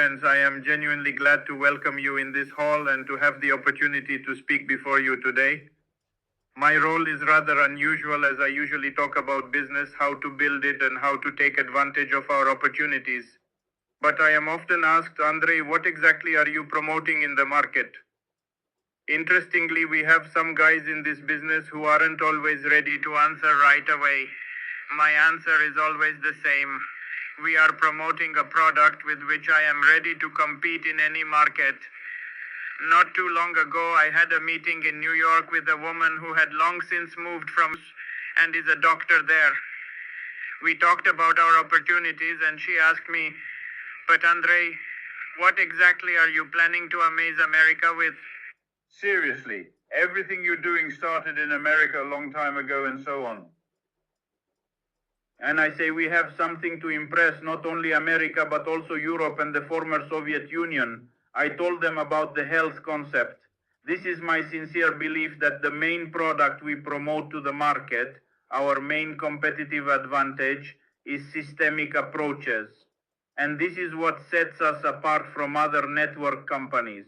Friends, I am genuinely glad to welcome you in this hall and to have the opportunity to speak before you today. My role is rather unusual as I usually talk about business, how to build it, and how to take advantage of our opportunities. But I am often asked, Andrey, what exactly are you promoting in the market? Interestingly, we have some guys in this business who aren't always ready to answer right away. My answer is always the same. We are promoting a product with which I am ready to compete in any market. Not too long ago, I had a meeting in New York with a woman who had long since moved from and is a doctor there. We talked about our opportunities and she asked me, but Andrey, what exactly are you planning to amaze America with? Seriously, everything you're doing started in America a long time ago and so on. And I say we have something to impress not only America but also Europe and the former Soviet Union. I told them about the health concept. This is my sincere belief that the main product we promote to the market, our main competitive advantage, is systemic approaches. And this is what sets us apart from other network companies.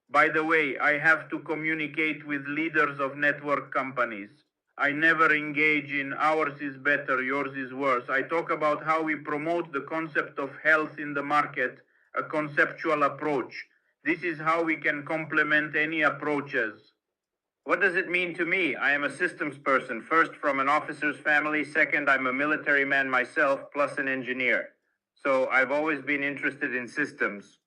By the way, I have to communicate with leaders of network companies. I never engage in ours is better, yours is worse. I talk about how we promote the concept of health in the market, a conceptual approach. This is how we can complement any approaches. What does it mean to me? I am a systems person, first from an officer's family, second I'm a military man myself, plus an engineer. So I've always been interested in systems.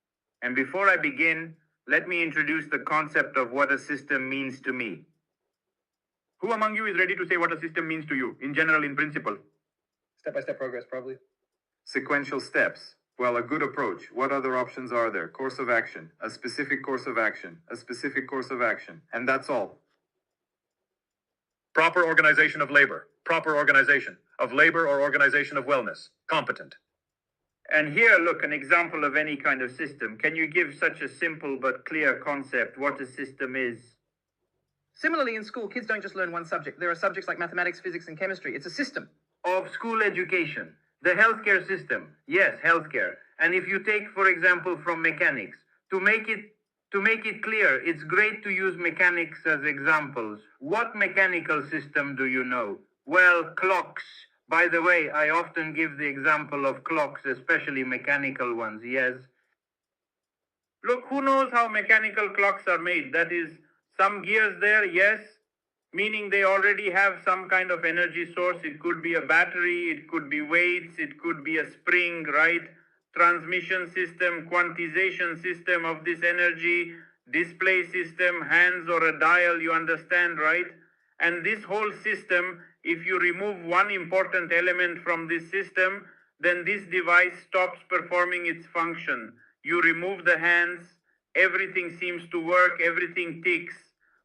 And before I begin, let me introduce the concept of what a system means to me. Who among you is ready to say what a system means to you, in general, in principle? Step-by-step progress, probably. Sequential steps. Well, a good approach. What other options are there? Course of action, a specific course of action, a specific course of action, and that's all. Proper organization of labor. Proper organization of labor or organization of wellness. Competent. And here, look, an example of any kind of system. Can you give such a simple but clear concept what a system is? Similarly, in school, kids don't just learn one subject. There are subjects like mathematics, physics, and chemistry. It's a system. Of school education. The healthcare system. Yes, healthcare. And if you take, for example, from mechanics, to make it clear, it's great to use mechanics as examples. What mechanical system do you know? Well, clocks. By the way, I often give the example of clocks, especially mechanical ones, yes. Look, who knows how mechanical clocks are made? That is, some gears there, yes, meaning they already have some kind of energy source. It could be a battery, it could be weights, it could be a spring, right? Transmission system, quantization system of this energy, display system, hands or a dial, you understand, right? And this whole system, if you remove one important element from this system, then this device stops performing its function. You remove the hands, everything seems to work, everything ticks,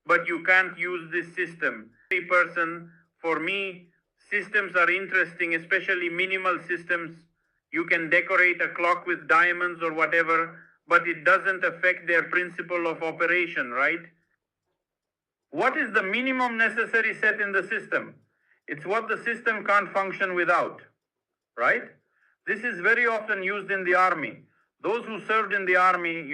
but you can't use this system. For me, systems are interesting, especially minimal systems. You can decorate a clock with diamonds or whatever, but it doesn't affect their principle of operation, right? What is the minimum necessary set in the system? It's what the system can't function without, right? This is very often used in the army. Those who served in the army,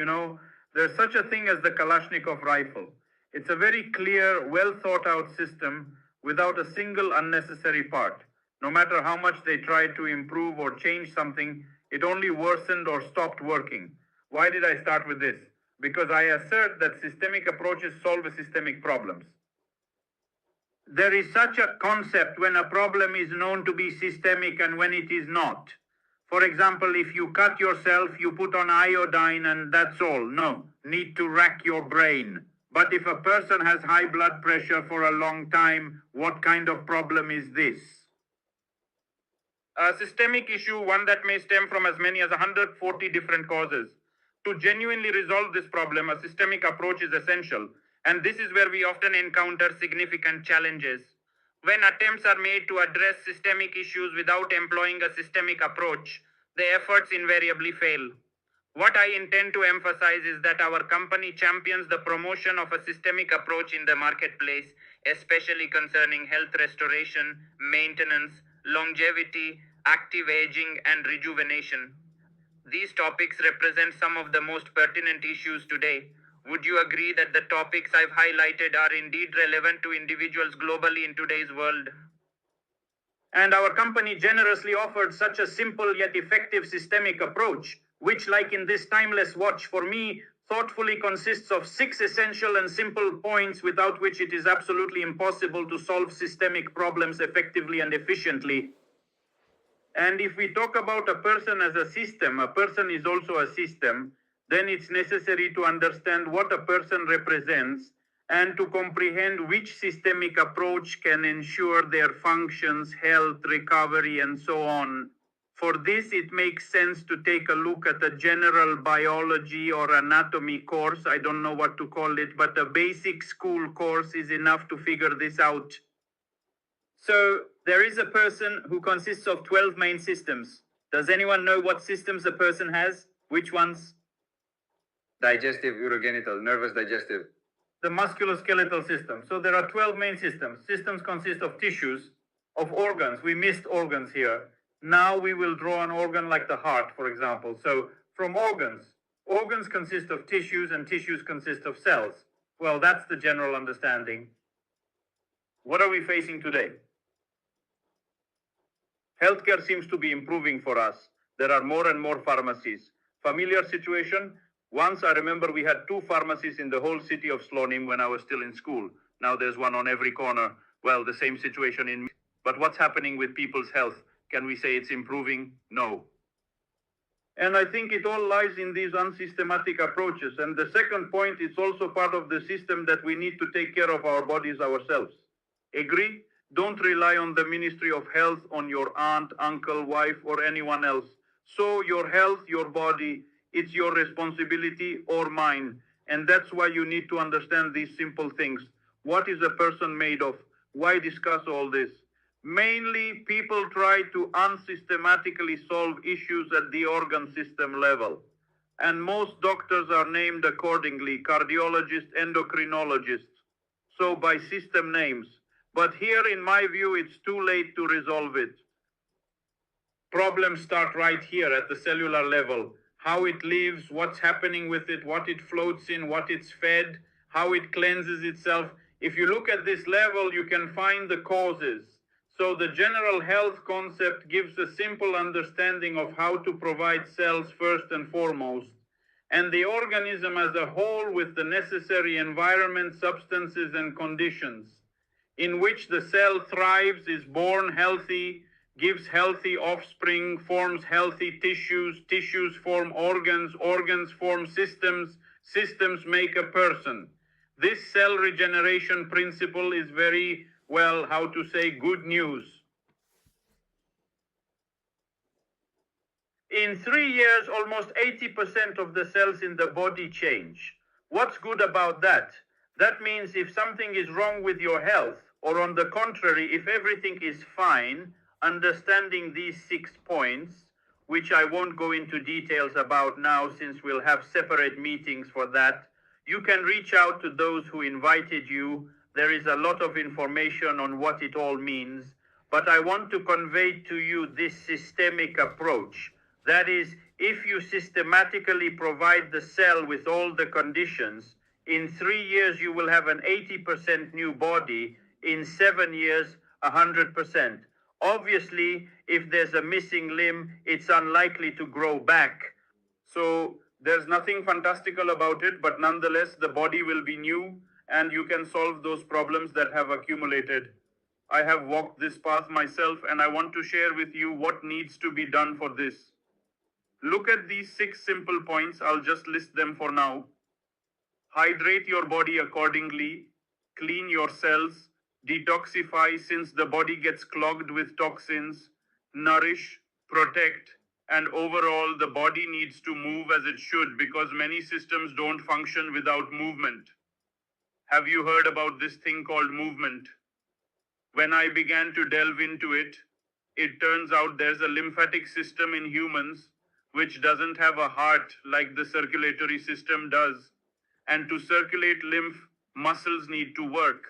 there's such a thing as the Kalashnikov rifle. It's a very clear, well thought out system without a single unnecessary part. No matter how much they tried to improve or change something, it only worsened or stopped working. Why did I start with this? Because I assert that systemic approaches solve systemic problems. There is such a concept when a problem is known to be systemic and when it is not. For example, if you cut yourself, you put on iodine and that's all. No, need to rack your brain. But if a person has high blood pressure for a long time, what kind of problem is this? A systemic issue, one that may stem from as many as 140 different causes. To genuinely resolve this problem, a systemic approach is essential. And this is where we often encounter significant challenges. When attempts are made to address systemic issues without employing a systemic approach, the efforts invariably fail. What I intend to emphasize is that our company champions the promotion of a systemic approach in the marketplace, especially concerning health restoration, maintenance, longevity, active aging, and rejuvenation. These topics represent some of the most pertinent issues today. Would you agree that the topics I've highlighted are indeed relevant to individuals globally in today's world? And our company generously offered such a simple yet effective systemic approach, which, like in this timeless watch, for me, thoughtfully consists of 6 essential and simple points without which it is absolutely impossible to solve systemic problems effectively and efficiently. And if we talk about a person as a system, a person is also a system, then it's necessary to understand what a person represents and to comprehend which systemic approach can ensure their functions, health, recovery, and so on. For this, it makes sense to take a look at a general biology or anatomy course. I don't know what to call it, but a basic school course is enough to figure this out. So there is a person who consists of 12 main systems. Does anyone know what systems a person has? Which ones? Digestive, urogenital, nervous digestive. The musculoskeletal system. So there are 12 main systems. Systems consist of tissues, of organs. We missed organs here. Now we will draw an organ like the heart, for example. So from organs, organs consist of tissues and tissues consist of cells. Well, that's the general understanding. What are we facing today? Healthcare seems to be improving for us. There are more and more pharmacies. Familiar situation? Once I remember we had 2 pharmacies in the whole city of Slonim when I was still in school. Now there's one on every corner. Well, the same situation in... But what's happening with people's health? Can we say it's improving? No. And I think it all lies in these unsystematic approaches. And the second point, it's also part of the system that we need to take care of our bodies ourselves. Agree? Don't rely on the Ministry of Health, on your aunt, uncle, wife, or anyone else. So your health, your body, it's your responsibility or mine. And that's why you need to understand these simple things. What is a person made of? Why discuss all this? Mainly, people try to unsystematically solve issues at the organ system level. And most doctors are named accordingly, cardiologists, endocrinologists. So by system names. But here, in my view, it's too late to resolve it. Problems start right here at the cellular level. How it lives, what's happening with it, what it floats in, what it's fed, how it cleanses itself. If you look at this level, you can find the causes. So the general health concept gives a simple understanding of how to provide cells first and foremost, and the organism as a whole with the necessary environment, substances, and conditions in which the cell thrives, is born healthy, gives healthy offspring, forms healthy tissues, tissues form organs, organs form systems, systems make a person. This cell regeneration principle is very, well, how to say, good news. In 3 years, almost 80% of the cells in the body change. What's good about that? That means if something is wrong with your health, or on the contrary, if everything is fine, understanding these 6 points, which I won't go into details about now since we'll have separate meetings for that, you can reach out to those who invited you. There is a lot of information on what it all means, but I want to convey to you this systemic approach. That is, if you systematically provide the cell with all the conditions, in 3 years you will have an 80% new body, in 7 years, 100%. Obviously, if there's a missing limb, it's unlikely to grow back. So there's nothing fantastical about it, but nonetheless, the body will be new and you can solve those problems that have accumulated. I have walked this path myself and I want to share with you what needs to be done for this. Look at these 6 simple points. I'll just list them for now. Hydrate your body accordingly. Clean your cells. Detoxify since the body gets clogged with toxins. Nourish, protect, and overall the body needs to move as it should because many systems don't function without movement. Have you heard about this thing called movement? When I began to delve into it, it turns out there's a lymphatic system in humans which doesn't have a heart like the circulatory system does. And to circulate lymph, muscles need to work.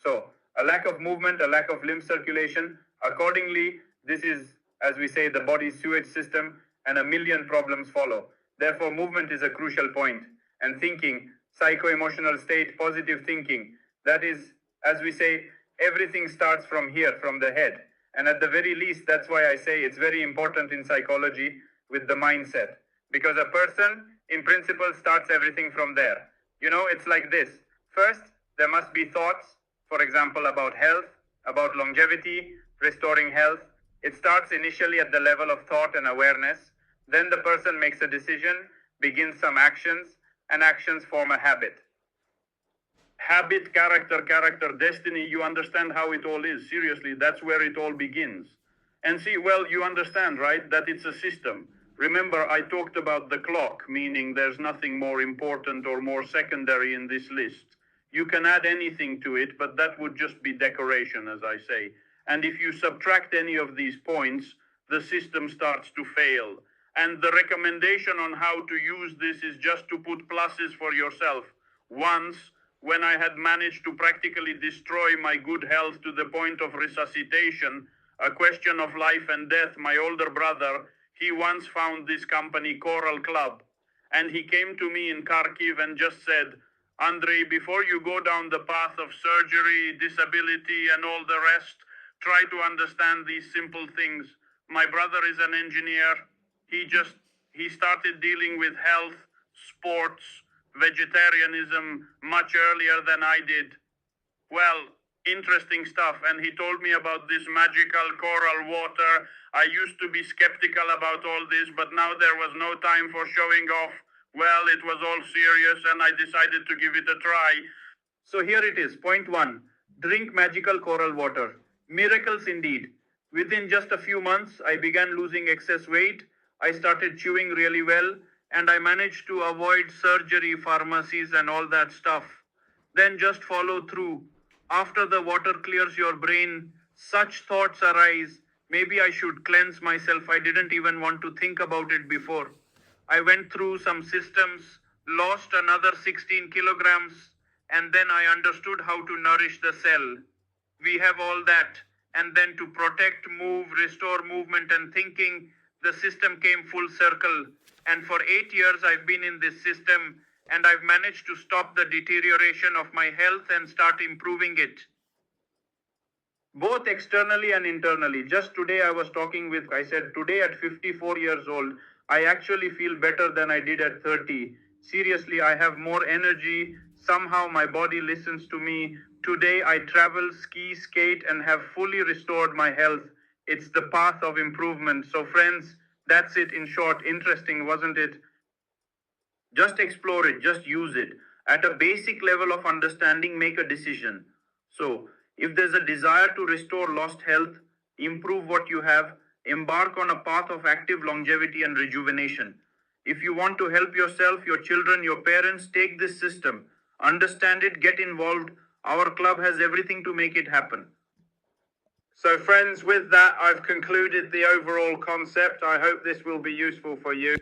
So, a lack of movement, a lack of lymph circulation. Accordingly, this is, as we say, the body's sewage system. and a million problems follow. Therefore, movement is a crucial point. And thinking, psycho-emotional state, positive thinking, that is, as we say, everything starts from here, from the head. And at the very least, that's why I say it's very important in psychology with the mindset. Because a person, in principle, starts everything from there. You know, it's like this. First, there must be thoughts, for example, about health, about longevity, restoring health. It starts initially at the level of thought and awareness. Then the person makes a decision, begins some actions, and actions form a habit. Habit, character, destiny, you understand how it all is. Seriously, that's where it all begins. And see, well, you understand, right, that it's a system. Remember, I talked about the clock, meaning there's nothing more important or more secondary in this list. You can add anything to it, but that would just be decoration, as I say. And if you subtract any of these points, the system starts to fail. And the recommendation on how to use this is just to put pluses for yourself. Once, when I had managed to practically destroy my good health to the point of resuscitation, a question of life and death, my older brother, he once found this company, Coral Club, and he came to me in Kharkiv and just said, Andrey, before you go down the path of surgery, disability, and all the rest, try to understand these simple things. My brother is an engineer. He started dealing with health, sports, vegetarianism much earlier than I did. Well, interesting stuff. And he told me about this magical coral water. I used to be skeptical about all this, but now there was no time for showing off. Well, it was all serious and I decided to give it a try. So here it is, point 1. Drink magical coral water. Miracles indeed. Within just a few months, I began losing excess weight. I started chewing really well, and I managed to avoid surgery, pharmacies, and all that stuff. Then just follow through. After the water clears your brain, such thoughts arise. Maybe I should cleanse myself. I didn't even want to think about it before. I went through some systems, lost another 16 kilograms, and then I understood how to nourish the cell. We have all that. And then to protect, move, restore movement and thinking, the system came full circle. And for 8 years, I've been in this system, and I've managed to stop the deterioration of my health and start improving it. Both externally and internally. Just today I was talking with, I said, today at 54 years old, I actually feel better than I did at 30. Seriously, I have more energy. Somehow my body listens to me. Today I travel, ski, skate, and have fully restored my health. It's the path of improvement. So friends, that's it in short. Interesting, wasn't it? Just explore it, just use it. At a basic level of understanding, make a decision. So, if there's a desire to restore lost health, improve what you have, embark on a path of active longevity and rejuvenation. If you want to help yourself, your children, your parents, take this system. Understand it, get involved. Our club has everything to make it happen. So friends, with that, I've concluded the overall concept. I hope this will be useful for you.